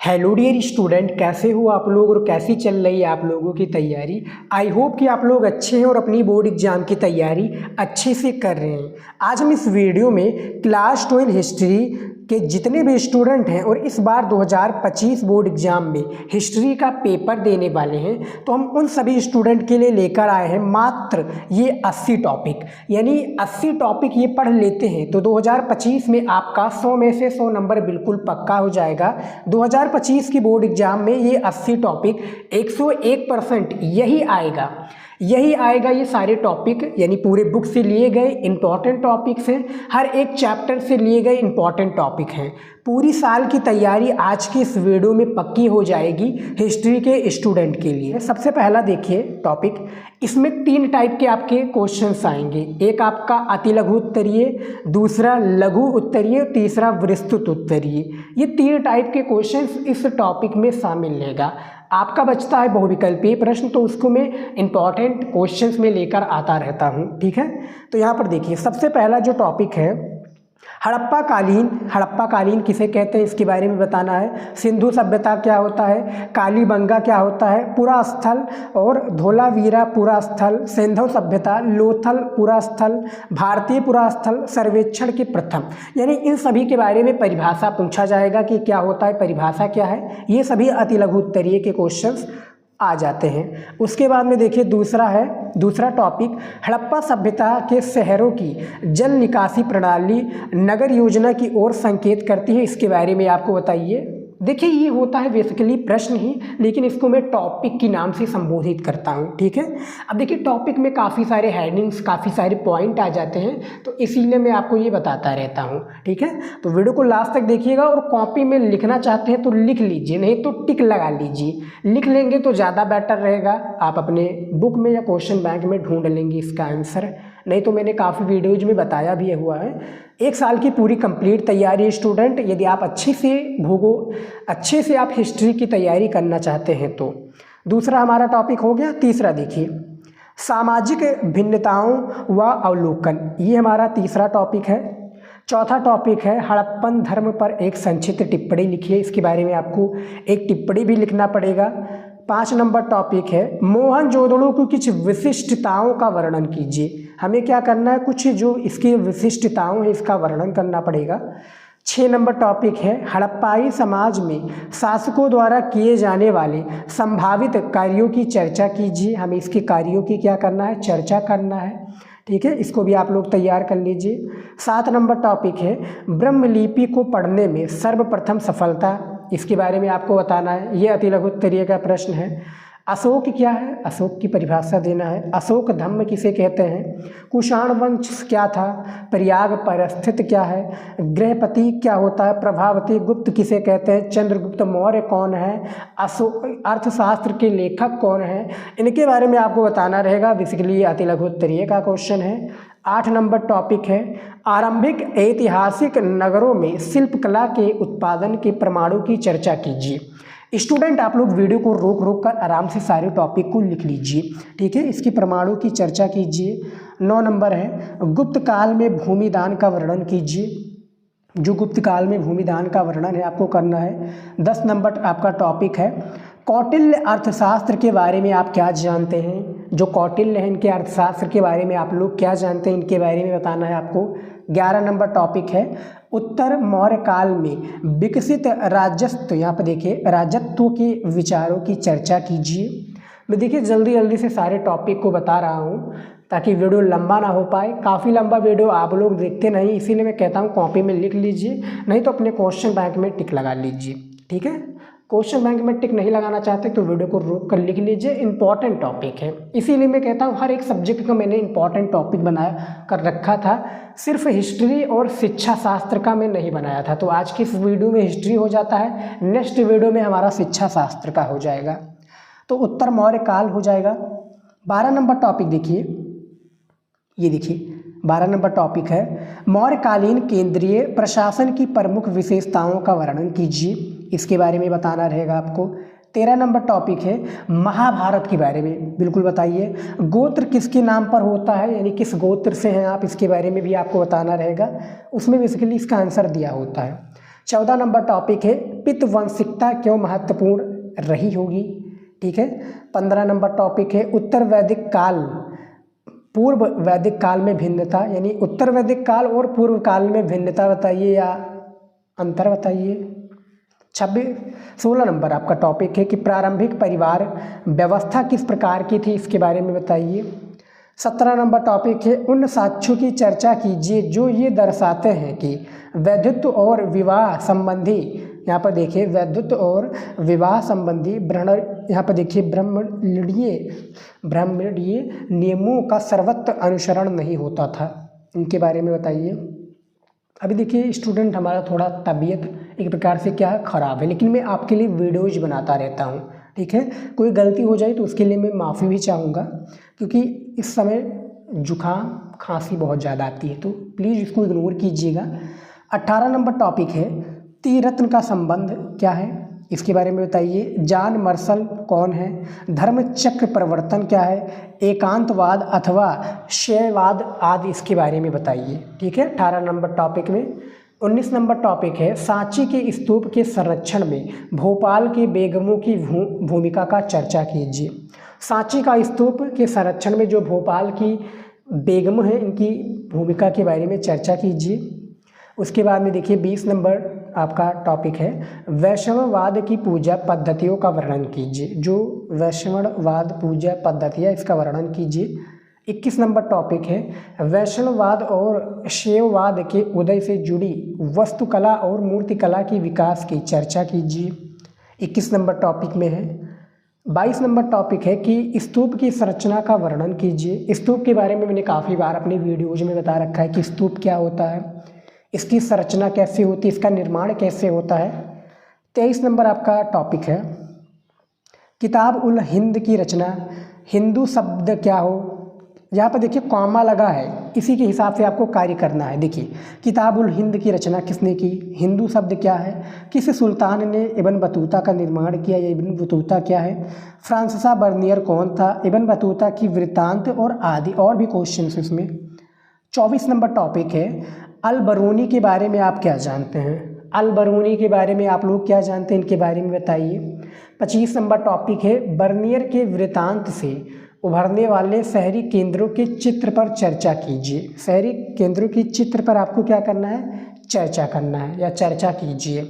Hello dear student, कैसे हो आप लोग और कैसी चल रही है आप लोगों की तैयारी। आई होप कि आप लोग अच्छे हैं और अपनी बोर्ड एग्जाम की तैयारी अच्छे से कर रहे हैं। आज हम इस वीडियो में क्लास 12 हिस्ट्री के जितने भी स्टूडेंट हैं और इस बार 2025 बोर्ड एग्जाम में हिस्ट्री का पेपर देने वाले हैं, तो हम उन सभी स्टूडेंट के लिए लेकर आए हैं मात्र ये 80 टॉपिक, यानी 80 टॉपिक ये पढ़ लेते हैं तो 2025 में आपका 100 में से 100 नंबर बिल्कुल पक्का हो जाएगा। 2025 की बोर्ड एग्जाम में ये 80 टॉपिक 101% यही आएगा ये सारे टॉपिक, यानी पूरे बुक से लिए गए इंपॉर्टेंट टॉपिक्स हैं, हर एक चैप्टर से लिए गए इंपॉर्टेंट टॉपिक हैं। पूरी साल की तैयारी आज की इस वीडियो में पक्की हो जाएगी हिस्ट्री के स्टूडेंट के लिए। सबसे पहला देखिए टॉपिक, इसमें 3 टाइप के आपके क्वेश्चंस आएंगे। एक आपका अति लघु उत्तरीय, दूसरा लघु उत्तरीय, तीसरा विस्तृत उत्तरीय। ये 3 टाइप के क्वेश्चंस इस टॉपिक में शामिल रहेगा। आपका बचता है बहुविकल्पीय प्रश्न, तो उसको मैं इंपॉर्टेंट क्वेश्चंस में लेकर आता रहता हूँ, ठीक है। तो यहाँ पर देखिए सबसे पहला जो टॉपिक है हड़प्पा कालीन किसे कहते हैं इसके बारे में बताना है। सिंधु सभ्यता क्या होता है, कालीबंगा क्या होता है, पुरा स्थल और धोलावीरा पुरा स्थल, सिंधु सभ्यता, लोथल पुरा स्थल, भारतीय पुरा स्थल, सर्वेक्षण के प्रथम, यानी इन सभी के बारे में परिभाषा पूछा जाएगा कि क्या होता है, परिभाषा क्या है। ये सभी अति लघु उत्तरीय के क्वेश्चंस आ जाते हैं। उसके बाद में देखिए दूसरा टॉपिक, हड़प्पा सभ्यता के शहरों की जल निकासी प्रणाली नगर योजना की ओर संकेत करती है, इसके बारे में आपको बताइए। देखिए ये होता है बेसिकली प्रश्न ही, लेकिन इसको मैं टॉपिक के नाम से संबोधित करता हूँ, ठीक है। अब देखिए टॉपिक में काफ़ी सारे हेडिंग्स, काफ़ी सारे पॉइंट आ जाते हैं, तो इसीलिए मैं आपको ये बताता रहता हूँ, ठीक है। तो वीडियो को लास्ट तक देखिएगा और कॉपी में लिखना चाहते हैं तो लिख लीजिए, नहीं तो टिक लगा लीजिए। लिख लेंगे तो ज़्यादा बेटर रहेगा, आप अपने बुक में या क्वेश्चन बैंक में ढूंढ लेंगे इसका आंसर। नहीं तो मैंने काफ़ी वीडियोज में बताया भी हुआ है। 1 साल की पूरी कंप्लीट तैयारी स्टूडेंट, यदि आप अच्छे से आप हिस्ट्री की तैयारी करना चाहते हैं तो। दूसरा हमारा टॉपिक हो गया। तीसरा देखिए सामाजिक भिन्नताओं व अवलोकन, ये हमारा तीसरा टॉपिक है। चौथा टॉपिक है हड़प्पन धर्म पर एक संक्षिप्त टिप्पणी लिखिए, इसके बारे में आपको एक टिप्पणी भी लिखना पड़ेगा। 5 नंबर टॉपिक है मोहनजोदड़ो की कुछ विशिष्टताओं का वर्णन कीजिए। हमें क्या करना है, कुछ जो इसकी विशिष्टताओं है इसका वर्णन करना पड़ेगा। 6 नंबर टॉपिक है हड़प्पाई समाज में शासकों द्वारा किए जाने वाले संभावित कार्यों की चर्चा कीजिए। हमें इसके कार्यों की क्या करना है, चर्चा करना है, ठीक है। इसको भी आप लोग तैयार कर लीजिए। 7 नंबर टॉपिक है ब्रह्मलिपि को पढ़ने में सर्वप्रथम सफलता, इसके बारे में आपको बताना है। ये अति लघु उत्तरीय का प्रश्न है। अशोक क्या है, अशोक की परिभाषा देना है। अशोक धम्म किसे कहते हैं, कुषाण वंश क्या था, प्रयाग परिस्थित क्या है, गृहपति क्या होता है, प्रभावती गुप्त किसे कहते हैं, चंद्रगुप्त मौर्य कौन है, अशोक अर्थशास्त्र के लेखक कौन है, इनके बारे में आपको बताना रहेगा। बेसिकली ये अति लघु उत्तरीय का क्वेश्चन है। 8 नंबर टॉपिक है आरंभिक ऐतिहासिक नगरों में शिल्पकला के उत्पादन के प्रमाणों की चर्चा कीजिए। स्टूडेंट आप लोग वीडियो को रोक कर आराम से सारे टॉपिक को लिख लीजिए, ठीक है। इसकी प्रमाणों की चर्चा कीजिए। 9 नंबर है गुप्त काल में भूमिदान का वर्णन कीजिए। जो गुप्त काल में भूमिदान का वर्णन है आपको करना है। 10 नंबर आपका टॉपिक है कौटिल्य अर्थशास्त्र के बारे में आप क्या जानते हैं। जो कौटिल्य है इनके अर्थशास्त्र के बारे में आप लोग क्या जानते हैं, इनके बारे में बताना है आपको। 11 नंबर टॉपिक है उत्तर मौर्य काल में विकसित राजस्व, यहाँ पर देखिए राजत्व के विचारों की चर्चा कीजिए। मैं देखिए जल्दी से सारे टॉपिक को बता रहा हूँ ताकि वीडियो लंबा ना हो पाए। काफ़ी लंबा वीडियो आप लोग देखते नहीं, इसीलिए मैं कहता हूँ कॉपी में लिख लीजिए, नहीं तो अपने क्वेश्चन बैंक में टिक लगा लीजिए, ठीक है। क्वेश्चन बैंक में टिक नहीं लगाना चाहते तो वीडियो को रोक कर लिख लीजिए, इंपॉर्टेंट टॉपिक है। इसीलिए मैं कहता हूँ हर एक सब्जेक्ट का मैंने इंपॉर्टेंट टॉपिक बनाया कर रखा था, सिर्फ हिस्ट्री और शिक्षा शास्त्र का मैं नहीं बनाया था। तो आज की इस वीडियो में हिस्ट्री हो जाता है, नेक्स्ट वीडियो में हमारा शिक्षा शास्त्र का हो जाएगा, तो उत्तर मौर्य काल हो जाएगा। 12 नंबर टॉपिक देखिए, ये देखिए 12 नंबर टॉपिक है मौर्यकालीन केंद्रीय प्रशासन की प्रमुख विशेषताओं का वर्णन कीजिए, इसके बारे में बताना रहेगा आपको। 13 नंबर टॉपिक है महाभारत के बारे में, बिल्कुल बताइए गोत्र किसके नाम पर होता है, यानी किस गोत्र से हैं आप, इसके बारे में भी आपको बताना रहेगा। उसमें बेसिकली इसका आंसर दिया होता है। 14 नंबर टॉपिक है पितृवंशिकता क्यों महत्वपूर्ण रही होगी, ठीक है। 15 नंबर टॉपिक है उत्तर वैदिक काल पूर्व वैदिक काल में भिन्नता, यानी उत्तर वैदिक काल और पूर्व काल में भिन्नता बताइए या अंतर बताइए। 16 नंबर आपका टॉपिक है कि प्रारंभिक परिवार व्यवस्था किस प्रकार की थी, इसके बारे में बताइए। 17 नंबर टॉपिक है उन साक्ष्यों की चर्चा कीजिए जो ये दर्शाते हैं कि वैधुत्व और विवाह संबंधी, यहाँ पर देखिए वैधुत्व और विवाह संबंधी यहाँ पर देखिए ब्राह्मणीय नियमों का सर्वत्र अनुसरण नहीं होता था, इनके बारे में बताइए। अभी देखिए स्टूडेंट हमारा थोड़ा तबीयत एक प्रकार से क्या है ख़राब है, लेकिन मैं आपके लिए वीडियोज बनाता रहता हूँ, ठीक है। कोई गलती हो जाए तो उसके लिए मैं माफ़ी भी चाहूँगा, क्योंकि इस समय जुकाम खांसी बहुत ज़्यादा आती है, तो प्लीज़ इसको इग्नोर कीजिएगा। 18 नंबर टॉपिक है त्रिरत्न का संबंध क्या है, इसके बारे में बताइए। जॉन मर्शल कौन है, धर्म चक्र प्रवर्तन क्या है, एकांतवाद अथवा शैववाद आदि, इसके बारे में बताइए, ठीक है। 18 नंबर टॉपिक में 19 नंबर टॉपिक है सांची के स्तूप के संरक्षण में भोपाल के बेगमों की भूमिका का चर्चा कीजिए। सांची का स्तूप के संरक्षण में जो भोपाल की बेगम है इनकी भूमिका के बारे में चर्चा कीजिए। उसके बाद में देखिए 20 नंबर आपका टॉपिक है वैष्णववाद की पूजा पद्धतियों का वर्णन कीजिए। जो वैष्णववाद पूजा पद्धतियाँ इसका वर्णन कीजिए। 21 नंबर टॉपिक है वैष्णववाद और शैववाद के उदय से जुड़ी वास्तुकला और मूर्तिकला की विकास की चर्चा कीजिए। 21 नंबर टॉपिक में है। 22 नंबर टॉपिक है कि स्तूप की संरचना का वर्णन कीजिए। स्तूप के बारे में मैंने काफ़ी बार अपने वीडियोज में बता रखा है कि स्तूप क्या होता है, इसकी संरचना कैसे होती है, इसका निर्माण कैसे होता है। 23 नंबर आपका टॉपिक है किताब उल हिंद की रचना, हिंदू शब्द क्या हो, यहाँ पर देखिए कॉमा लगा है, इसी के हिसाब से आपको कार्य करना है। देखिए किताब उल हिंद की रचना किसने की, हिंदू शब्द क्या है, किस सुल्तान ने इब्न बतूता का निर्माण किया, या इब्न बतूता क्या है, फ्रांसिसा बर्नियर कौन था, इब्न बतूता की वृत्तांत और आदि और भी क्वेश्चन इसमें। 24 नंबर टॉपिक है अल बरूनी के बारे में आप क्या जानते हैं, अल बरूनी के बारे में आप लोग क्या जानते हैं, इनके बारे में बताइए। 25 नंबर टॉपिक है बर्नियर के वृत्तांत से उभरने वाले शहरी केंद्रों के चित्र पर चर्चा कीजिए। शहरी केंद्रों के चित्र पर आपको क्या करना है, चर्चा करना है या चर्चा कीजिए।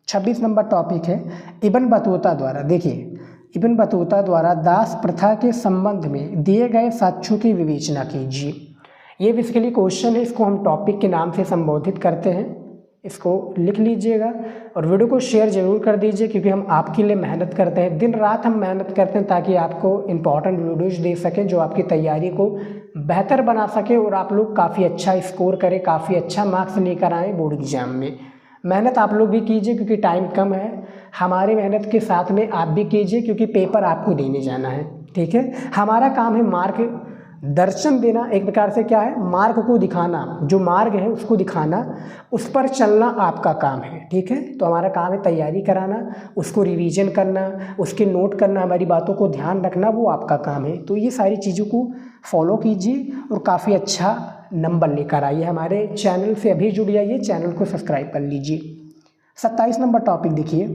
26 नंबर टॉपिक है इब्न बतूता द्वारा, देखिए इब्न बतूता द्वारा दास प्रथा के संबंध में दिए गए साक्ष्यों की विवेचना कीजिए। ये बेसिकली क्वेश्चन है, इसको हम टॉपिक के नाम से संबोधित करते हैं, इसको लिख लीजिएगा और वीडियो को शेयर ज़रूर कर दीजिए, क्योंकि हम आपके लिए मेहनत करते हैं, दिन रात हम मेहनत करते हैं ताकि आपको इम्पॉर्टेंट वीडियोज दे सकें जो आपकी तैयारी को बेहतर बना सके और आप लोग काफ़ी अच्छा स्कोर करें, काफ़ी अच्छा मार्क्स लेकर आएँ बोर्ड एग्जाम में। मेहनत आप लोग भी कीजिए क्योंकि टाइम कम है, हमारी मेहनत के साथ में आप भी कीजिए क्योंकि पेपर आपको देने जाना है, ठीक है। हमारा काम है मार्ग दर्शन देना, एक प्रकार से क्या है मार्ग को दिखाना, जो मार्ग है उसको दिखाना, उस पर चलना आपका काम है, ठीक है। तो हमारा काम है तैयारी कराना, उसको रिवीजन करना, उसके नोट करना, हमारी बातों को ध्यान रखना, वो आपका काम है। तो ये सारी चीज़ों को फॉलो कीजिए और काफ़ी अच्छा नंबर लेकर आइए। हमारे चैनल से अभी जुड़ जाइए, चैनल को सब्सक्राइब कर लीजिए। 27 नंबर टॉपिक देखिए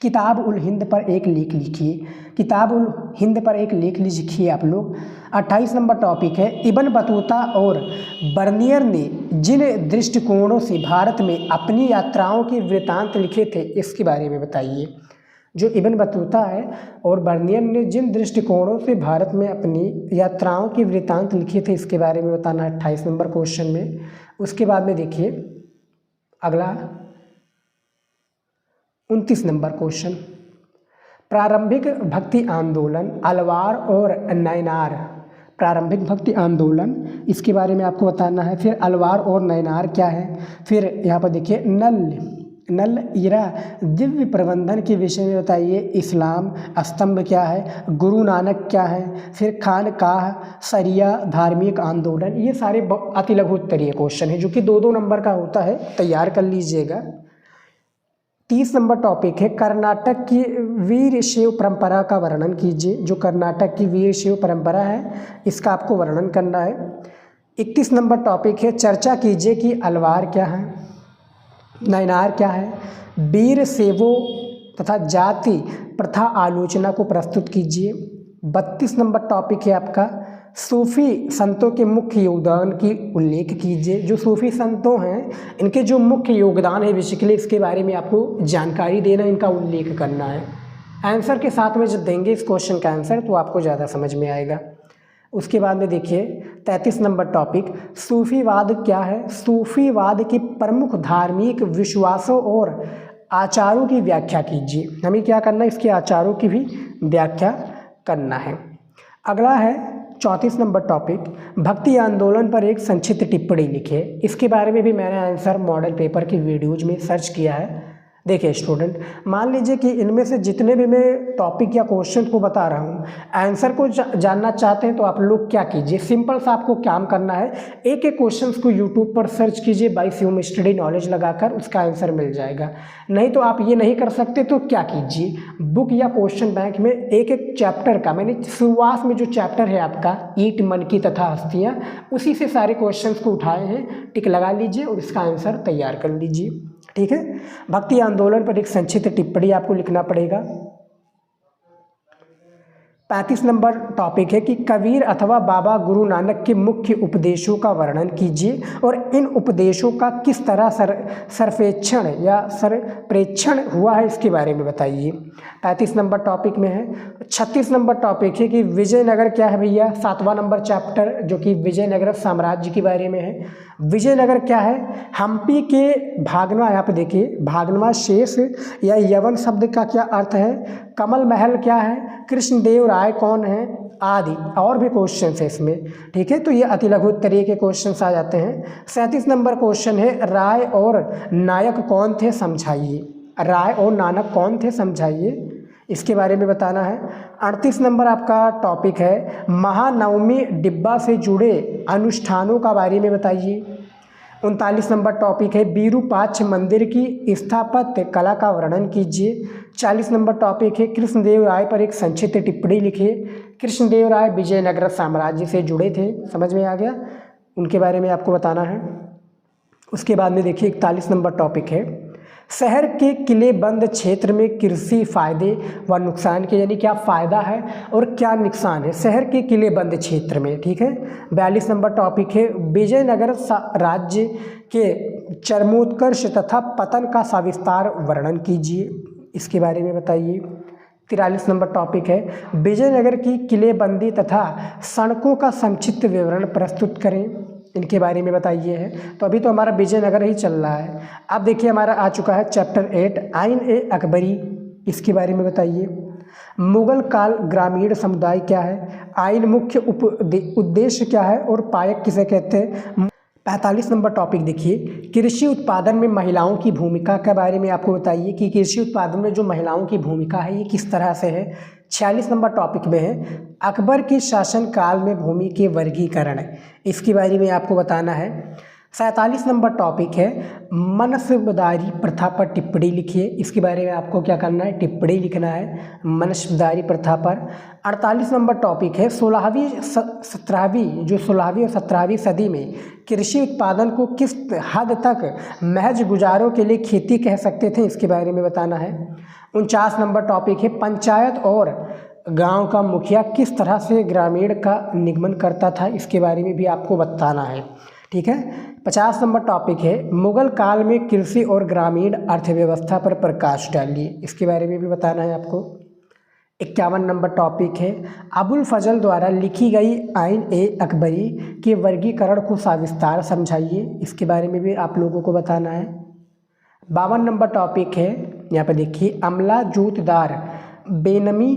किताब उल हिंद पर एक लेख लिखिए। किताब उल हिंद पर एक लेख लिखिए आप लोग। 28 नंबर टॉपिक है इब्न बतूता और बर्नियर ने जिन दृष्टिकोणों से भारत में अपनी यात्राओं के वृत्तांत लिखे थे इसके बारे में बताइए। जो इब्न बतूता है और बर्नियर ने जिन दृष्टिकोणों से भारत में अपनी यात्राओं के वृत्तांत लिखे थे इसके बारे में बताना है 28 नंबर क्वेश्चन में। उसके बाद में देखिए अगला 29 नंबर क्वेश्चन, प्रारंभिक भक्ति आंदोलन अलवार और नैनार, प्रारंभिक भक्ति आंदोलन इसके बारे में आपको बताना है। फिर अलवार और नैनार क्या है, फिर यहाँ पर देखिए नल इरा दिव्य प्रबंधन के विषय में बताइए। इस्लाम स्तंभ क्या है, गुरु नानक क्या है, फिर खानकाह सरिया धार्मिक आंदोलन। ये सारे अति लघु उत्तरीय क्वेश्चन है जो कि 2-2 नंबर का होता है, तैयार कर लीजिएगा। 30 नंबर टॉपिक है कर्नाटक की वीर शैव परंपरा का वर्णन कीजिए। जो कर्नाटक की वीर शैव परंपरा है इसका आपको वर्णन करना है। 31 नंबर टॉपिक है चर्चा कीजिए कि अलवार क्या है। नयनार क्या है? वीर सेवों तथा जाति प्रथा आलोचना को प्रस्तुत कीजिए। 32 नंबर टॉपिक है आपका सूफी संतों के मुख्य योगदान की उल्लेख कीजिए। जो सूफी संतों हैं इनके जो मुख्य योगदान है बेसिकली इसके बारे में आपको जानकारी देना, इनका उल्लेख करना है। आंसर के साथ में जब देंगे इस क्वेश्चन का आंसर तो आपको ज़्यादा समझ में आएगा। उसके बाद में देखिए 33 नंबर टॉपिक सूफीवाद क्या है? सूफीवाद के प्रमुख धार्मिक विश्वासों और आचारों की व्याख्या कीजिए। हमें क्या करना है? इसके आचारों की भी व्याख्या करना है। अगला है 34 नंबर टॉपिक भक्ति आंदोलन पर एक संक्षिप्त टिप्पणी लिखे। इसके बारे में भी मैंने आंसर मॉडल पेपर की वीडियोज में सर्च किया है। देखिए स्टूडेंट, मान लीजिए कि इनमें से जितने भी मैं टॉपिक या क्वेश्चन को बता रहा हूँ आंसर को जानना चाहते हैं तो आप लोग क्या कीजिए, सिंपल सा आपको काम करना है, एक एक क्वेश्चंस को यूट्यूब पर सर्च कीजिए बाय फ्यूम स्टडी नॉलेज लगाकर, उसका आंसर मिल जाएगा। नहीं तो आप ये नहीं कर सकते तो क्या कीजिए, बुक या क्वेश्चन बैंक में एक एक चैप्टर का, मैंने शुरुआत में जो चैप्टर है आपका ईट मन की तथा हस्तियाँ, उसी से सारे क्वेश्चंस को उठाए हैं, टिक लगा लीजिए और इसका आंसर तैयार कर लीजिए। ठीक है। भक्ति आंदोलन पर एक संक्षिप्त टिप्पणी आपको लिखना पड़ेगा। 35 नंबर टॉपिक है कि कबीर अथवा बाबा गुरु नानक के मुख्य उपदेशों का वर्णन कीजिए और इन उपदेशों का किस तरह सर्वेक्षण या प्रेक्षण हुआ है इसके बारे में बताइए। 35 नंबर टॉपिक में है। 36 नंबर टॉपिक है कि विजयनगर क्या है भैया, 7वां नंबर चैप्टर जो कि विजयनगर साम्राज्य के बारे में है। विजयनगर क्या है? हम्पी के भागनवा, यहाँ पे देखिए भागनवा शेष या यवन शब्द का क्या अर्थ है? कमल महल क्या है? कृष्णदेव राय कौन है? आदि और भी क्वेश्चन है इसमें। ठीक है, तो ये अति लघु उत्तरीय के क्वेश्चन आ जाते हैं। 37 नंबर क्वेश्चन है राय और नायक कौन थे समझाइए। राय और नानक कौन थे समझाइए, इसके बारे में बताना है। 38 नंबर आपका टॉपिक है महानवमी डिब्बा से जुड़े अनुष्ठानों का बारे में बताइए। 39 नंबर टॉपिक है विरूपाक्ष मंदिर की स्थापत्य कला का वर्णन कीजिए। 40 नंबर टॉपिक है कृष्णदेव राय पर एक संक्षिप्त टिप्पणी लिखिए। कृष्णदेव राय विजयनगर साम्राज्य से जुड़े थे, समझ में आ गया, उनके बारे में आपको बताना है। उसके बाद में देखिए 41 नंबर टॉपिक है शहर के किले बंद क्षेत्र में कृषि फायदे व नुकसान के, यानी क्या फ़ायदा है और क्या नुकसान है शहर के किले बंद क्षेत्र में। ठीक है। 42 नंबर टॉपिक है विजयनगर राज्य के चरमोत्कर्ष तथा पतन का सविस्तार वर्णन कीजिए, इसके बारे में बताइए। 43 नंबर टॉपिक है विजयनगर की किलेबंदी तथा सड़कों का संक्षिप्त विवरण प्रस्तुत करें, इनके बारे में बताइए है। तो अभी तो हमारा विजयनगर ही चल रहा है। अब देखिए हमारा आ चुका है चैप्टर 8 आइन ए अकबरी, इसके बारे में बताइए। मुगल काल ग्रामीण समुदाय क्या है? आइन मुख्य उद्देश्य क्या है और पायक किसे कहते हैं? 45 नंबर टॉपिक देखिए कृषि उत्पादन में महिलाओं की भूमिका के बारे में आपको बताइए कि कृषि उत्पादन में जो महिलाओं की भूमिका है ये किस तरह से है। 46 नंबर टॉपिक में है अकबर के शासनकाल में भूमि के वर्गीकरण, इसके बारे में आपको बताना है। 47 नंबर टॉपिक है मनसबदारी प्रथा पर टिप्पणी लिखिए, इसके बारे में आपको क्या करना है, टिप्पणी लिखना है मनसबदारी प्रथा पर। 48 नंबर टॉपिक है 16वीं और 17वीं सदी में कृषि उत्पादन को किस हद तक महज गुजारों के लिए खेती कह सकते थे, इसके बारे में बताना है। 49 नंबर टॉपिक है पंचायत और गांव का मुखिया किस तरह से ग्रामीण का निगमन करता था, इसके बारे में भी आपको बताना है। ठीक है। 50 नंबर टॉपिक है मुगल काल में कृषि और ग्रामीण अर्थव्यवस्था पर प्रकाश डालिए, इसके बारे में भी बताना है आपको। 51 नंबर टॉपिक है अबुल फजल द्वारा लिखी गई आइन ए अकबरी के वर्गीकरण को सविस्तार समझाइए, इसके बारे में भी आप लोगों को बताना है। 52 नंबर टॉपिक है यहाँ पर देखिए अमला जोतदार बेनमी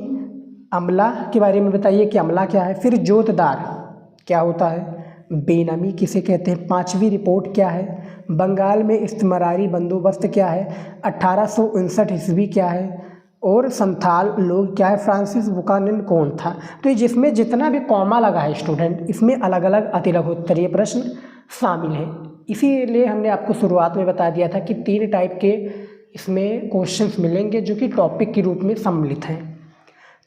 अमला के बारे में बताइए कि अमला क्या है, फिर जोतदार क्या होता है, बेनामी किसे कहते हैं, 5वीं रिपोर्ट क्या है, बंगाल में इस्तिमरारी बंदोबस्त क्या है, 1859 ईस्वी क्या है, और संथाल लोग क्या है, फ्रांसिस बुकानन कौन था। तो ये जिसमें जितना भी कॉमा लगा है स्टूडेंट इसमें अलग अलग अति लघु उत्तरीय प्रश्न शामिल हैं। इसीलिए हमने आपको शुरुआत में बता दिया था कि 3 टाइप के इसमें क्वेश्चंस मिलेंगे जो कि टॉपिक के रूप में सम्मिलित हैं।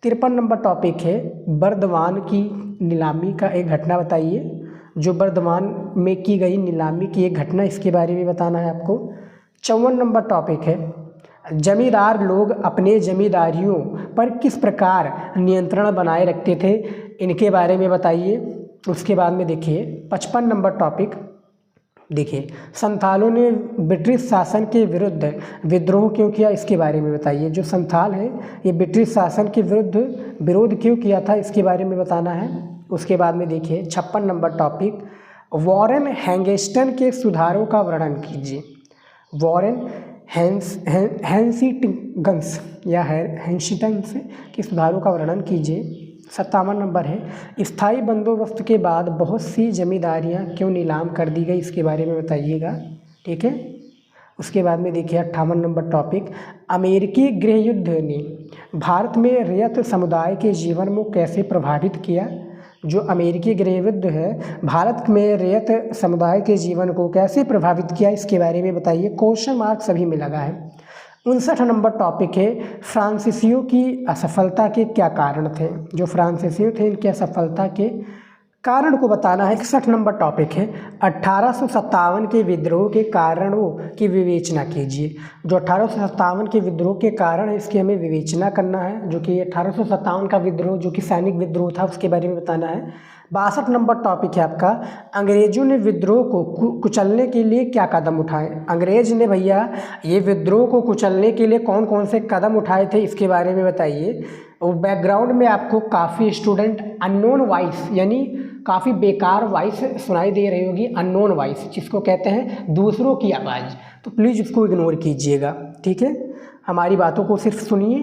53 नंबर टॉपिक है बर्दवान की नीलामी का एक घटना बताइए, जो बर्दवान में की गई नीलामी की एक घटना, इसके बारे में बताना है आपको। 54 नंबर टॉपिक है, जमींदार लोग अपने जमींदारियों पर किस प्रकार नियंत्रण बनाए रखते थे, इनके बारे में बताइए। उसके बाद में देखिए 55 नंबर टॉपिक, देखिए संथालों ने ब्रिटिश शासन के विरुद्ध विद्रोह क्यों किया, इसके बारे में बताइए। जो संथाल हैं ये ब्रिटिश शासन के विरुद्ध विरोध क्यों किया था, इसके बारे में बताना है। उसके बाद में देखिए 56 नंबर टॉपिक, वॉरेन हैंगस्टन के सुधारों का वर्णन कीजिए। वॉरेन हैंसिटिंगन्स या हैंसिटन्स के सुधारों का वर्णन कीजिए। 57 नंबर है, स्थायी बंदोबस्त के बाद बहुत सी जमींदारियां क्यों नीलाम कर दी गई, इसके बारे में बताइएगा। ठीक है। उसके बाद में देखिए 58 नंबर टॉपिक, अमेरिकी गृह युद्ध ने भारत में रैयत समुदाय के जीवन को कैसे प्रभावित किया। जो अमेरिकी गृह युद्ध है भारत में रैयत समुदाय के जीवन को कैसे प्रभावित किया, इसके बारे में बताइए। क्वेश्चन मार्क सभी में लगा है। 59 नंबर टॉपिक है, फ्रांसीसियों की असफलता के क्या कारण थे। जो फ्रांसीसियों थे इनकी असफलता के कारण को बताना है। 61 नंबर टॉपिक है, 1857 के विद्रोह के कारणों की विवेचना कीजिए। जो 1857 के विद्रोह के कारण है इसकी हमें विवेचना करना है। जो कि 1857 का विद्रोह जो कि सैनिक विद्रोह था उसके बारे में बताना है। 62 नंबर टॉपिक है आपका, अंग्रेजों ने विद्रोह को कुचलने के लिए क्या कदम उठाए। अंग्रेज ने भैया ये विद्रोह को कुचलने के लिए कौन कौन से कदम उठाए थे, इसके बारे में बताइए। और बैकग्राउंड में आपको काफ़ी स्टूडेंट अननोन वॉइस यानी काफ़ी बेकार वॉइस सुनाई दे रही होगी। अननोन वॉइस जिसको कहते हैं दूसरों की आवाज़, तो प्लीज़ इसको इग्नोर कीजिएगा। ठीक है, हमारी बातों को सिर्फ सुनिए।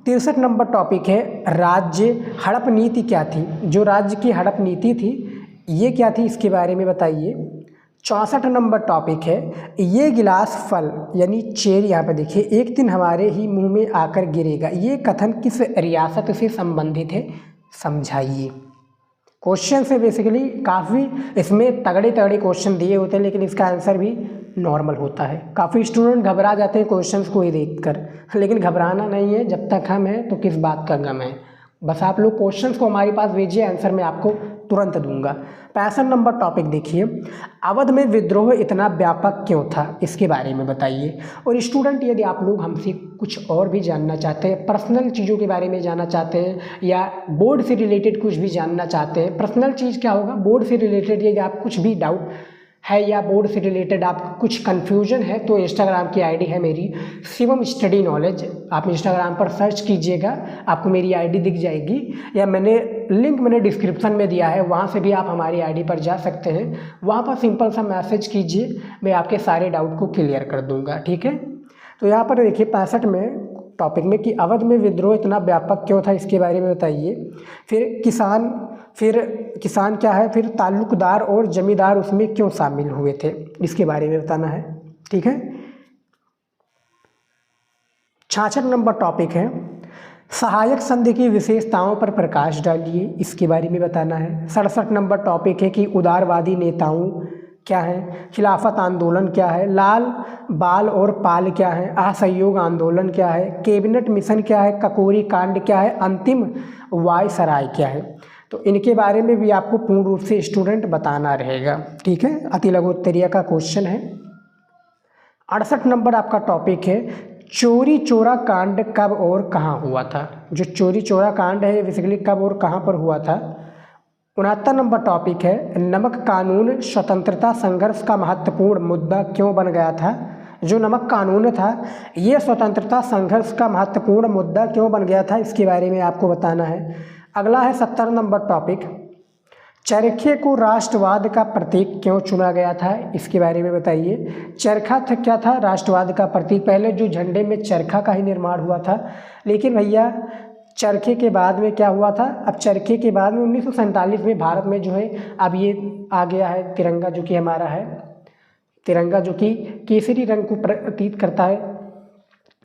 63 नंबर टॉपिक है, राज्य हड़प नीति क्या थी। जो राज्य की हड़प नीति थी ये क्या थी, इसके बारे में बताइए। 64 नंबर टॉपिक है, ये गिलास फल यानी चेरी, यहाँ पर देखिए, एक दिन हमारे ही मुंह में आकर गिरेगा, ये कथन किस रियासत से संबंधित है, समझाइए। क्वेश्चन से बेसिकली काफ़ी इसमें तगड़े तगड़े क्वेश्चन दिए होते हैं लेकिन इसका आंसर भी नॉर्मल होता है। काफ़ी स्टूडेंट घबरा जाते हैं क्वेश्चंस को ही देखकर, लेकिन घबराना नहीं है, जब तक हम हैं तो किस बात का गम है। बस आप लोग क्वेश्चंस को हमारे पास भेजिए, आंसर मैं आपको तुरंत दूंगा। 65 नंबर टॉपिक देखिए, अवध में विद्रोह इतना व्यापक क्यों था, इसके बारे में बताइए। और स्टूडेंट यदि आप लोग हमसे कुछ और भी जानना चाहते हैं, पर्सनल चीज़ों के बारे में जानना चाहते हैं या बोर्ड से रिलेटेड कुछ भी जानना चाहते हैं, पर्सनल चीज़ क्या होगा, बोर्ड से रिलेटेड यदि आप कुछ भी डाउट है या बोर्ड से रिलेटेड आपको कुछ कन्फ्यूजन है तो इंस्टाग्राम की आईडी है मेरी शिवम स्टडी नॉलेज। आप इंस्टाग्राम पर सर्च कीजिएगा, आपको मेरी आईडी दिख जाएगी, या लिंक मैंने डिस्क्रिप्शन में दिया है, वहाँ से भी आप हमारी आईडी पर जा सकते हैं। वहाँ पर सिंपल सा मैसेज कीजिए, मैं आपके सारे डाउट को क्लियर कर दूँगा। ठीक है, तो यहाँ पर देखिए 65 में टॉपिक में कि अवध में विद्रोह इतना व्यापक क्यों था, इसके बारे में बताइए। फिर किसान क्या है, फिर ताल्लुकदार और जमींदार उसमें क्यों शामिल हुए थे, इसके बारे में बताना है। ठीक है। 66 नंबर टॉपिक है, सहायक संधि की विशेषताओं पर प्रकाश डालिए, इसके बारे में बताना है। 67 नंबर टॉपिक है कि उदारवादी नेताओं क्या है, खिलाफत आंदोलन क्या है, लाल बाल और पाल क्या है, असहयोग आंदोलन क्या है, कैबिनेट मिशन क्या है, ककोरी कांड क्या है, अंतिम वायसराय क्या है। तो इनके बारे में भी आपको पूर्ण रूप से स्टूडेंट बताना रहेगा। ठीक है, अति लघुत्तरीय का क्वेश्चन है। 68 नंबर आपका टॉपिक है, चोरी चोरा कांड कब और कहाँ हुआ था। जो चोरी चोरा कांड है बेसिकली कब और कहाँ पर हुआ था। 69 नंबर टॉपिक है, नमक कानून स्वतंत्रता संघर्ष का महत्वपूर्ण मुद्दा क्यों बन गया था। जो नमक कानून था ये स्वतंत्रता संघर्ष का महत्वपूर्ण मुद्दा क्यों बन गया था, इसके बारे में आपको बताना है। अगला है 70 नंबर टॉपिक, चरखे को राष्ट्रवाद का प्रतीक क्यों चुना गया था, इसके बारे में बताइए। चरखा था क्या था, राष्ट्रवाद का प्रतीक। पहले जो झंडे में चरखा का ही निर्माण हुआ था, लेकिन भैया चरखे के बाद में क्या हुआ था, अब चरखे के बाद में 1947 में भारत में जो है अब ये आ गया है तिरंगा, जो कि हमारा है तिरंगा, जो कि केसरी रंग को प्रतीत करता है।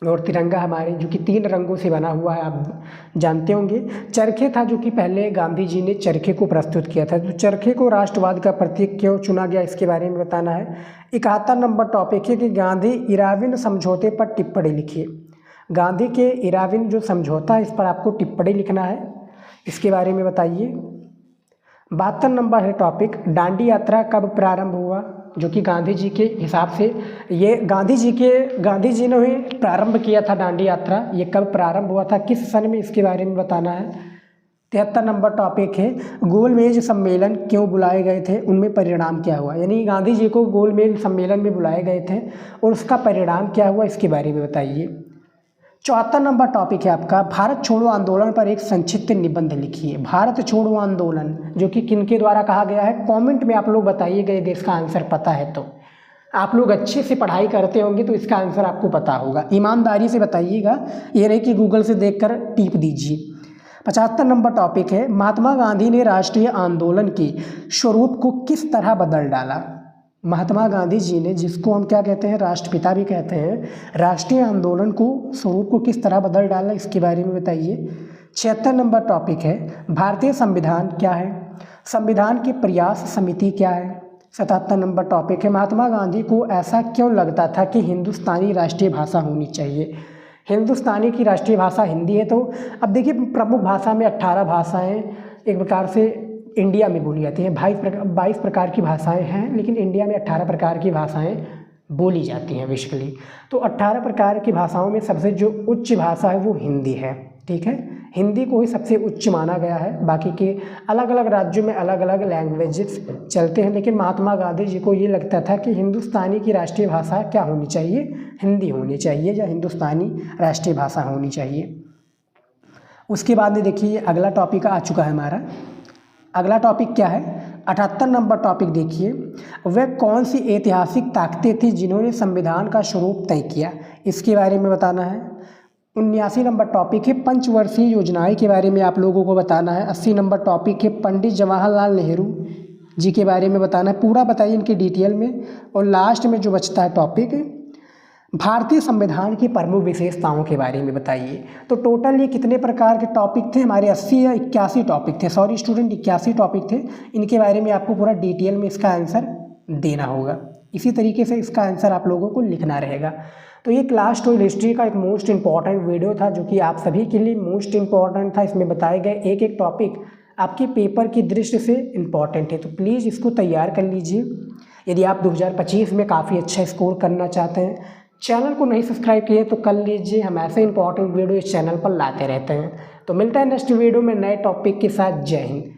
और तिरंगा हमारे जो कि 3 रंगों से बना हुआ है, आप जानते होंगे। चरखे था जो कि पहले गांधी जी ने चरखे को प्रस्तुत किया था। तो चरखे को राष्ट्रवाद का प्रतीक क्यों चुना गया, इसके बारे में बताना है। 71 नंबर टॉपिक है कि गांधी इराविन समझौते पर टिप्पणी लिखिए। गांधी के इराविन जो समझौता है इस पर आपको टिप्पणी लिखना है, इसके बारे में बताइए। 72 नंबर है टॉपिक, दांडी यात्रा कब प्रारंभ हुआ। जो कि गांधी जी के हिसाब से ये गांधी जी ने ही प्रारंभ किया था दांडी यात्रा। ये कब प्रारंभ हुआ था, किस सन में, इसके बारे में बताना है। 73 नंबर टॉपिक है गोलमेज सम्मेलन क्यों बुलाए गए थे, उनमें परिणाम क्या हुआ। यानी गांधी जी को गोलमेज सम्मेलन में बुलाए गए थे और उसका परिणाम क्या हुआ, इसके बारे में बताइए। 74 नंबर टॉपिक है आपका भारत छोड़ो आंदोलन पर एक संक्षिप्त निबंध लिखिए। भारत छोड़ो आंदोलन जो कि किनके द्वारा कहा गया है, कमेंट में आप लोग बताइएगा यदि इसका आंसर पता है तो। आप लोग अच्छे से पढ़ाई करते होंगे तो इसका आंसर आपको पता होगा, ईमानदारी से बताइएगा, ये नहीं कि गूगल से देखकर टिप दीजिए। 75 नंबर टॉपिक है महात्मा गांधी ने राष्ट्रीय आंदोलन के स्वरूप को किस तरह बदल डाला। महात्मा गांधी जी ने, जिसको हम क्या कहते हैं, राष्ट्रपिता भी कहते हैं, राष्ट्रीय आंदोलन को स्वरूप को किस तरह बदल डाला, इसके बारे में बताइए। 76 नंबर टॉपिक है भारतीय संविधान क्या है, संविधान की प्रयास समिति क्या है। 77 नंबर टॉपिक है महात्मा गांधी को ऐसा क्यों लगता था कि हिंदुस्तानी राष्ट्रीय भाषा होनी चाहिए। हिंदुस्तानी की राष्ट्रीय भाषा हिंदी है, तो अब देखिए प्रमुख भाषा में 18 भाषाएँ एक प्रकार से इंडिया में बोली जाती हैं, 22 प्रकार की भाषाएं हैं, लेकिन इंडिया में 18 प्रकार की भाषाएं बोली जाती हैं बेसिकली। तो 18 प्रकार की भाषाओं में सबसे जो उच्च भाषा है वो हिंदी है, ठीक है। हिंदी को ही सबसे उच्च माना गया है, बाकी के अलग अलग राज्यों में अलग अलग लैंग्वेजेस चलते हैं, लेकिन महात्मा गांधी जी को ये लगता था कि हिंदुस्तानी की राष्ट्रीय भाषा क्या होनी चाहिए, हिंदी होनी चाहिए या हिंदुस्तानी राष्ट्रीय भाषा होनी चाहिए। उसके बाद में देखिए अगला टॉपिक आ चुका है हमारा। अगला टॉपिक क्या है, 78 नंबर टॉपिक देखिए, वह कौन सी ऐतिहासिक ताकतें थी जिन्होंने संविधान का स्वरूप तय किया, इसके बारे में बताना है। 79 नंबर टॉपिक है पंचवर्षीय योजनाएं के बारे में आप लोगों को बताना है। 80 नंबर टॉपिक है पंडित जवाहरलाल नेहरू जी के बारे में बताना है, पूरा बताइए इनके डिटेल में। और लास्ट में जो बचता है टॉपिक भारतीय संविधान की प्रमुख विशेषताओं के बारे में बताइए। तो टोटल ये कितने प्रकार के टॉपिक थे हमारे, 80 या 81 टॉपिक थे, सॉरी स्टूडेंट 81 टॉपिक थे। इनके बारे में आपको पूरा डिटेल में इसका आंसर देना होगा, इसी तरीके से इसका आंसर आप लोगों को लिखना रहेगा। तो ये क्लास 12 हिस्ट्री का एक मोस्ट इंपॉर्टेंट वीडियो था, जो कि आप सभी के लिए मोस्ट इंपॉर्टेंट था। इसमें बताए गए एक एक टॉपिक आपके पेपर की दृष्टि से इम्पॉर्टेंट है, तो प्लीज़ इसको तैयार कर लीजिए यदि आप 2025 में काफ़ी अच्छा स्कोर करना चाहते हैं। चैनल को नहीं सब्सक्राइब किए तो कर लीजिए, हम ऐसे इंपॉर्टेंट वीडियो इस चैनल पर लाते रहते हैं। तो मिलता है नेक्स्ट वीडियो में नए टॉपिक के साथ। जय हिंद।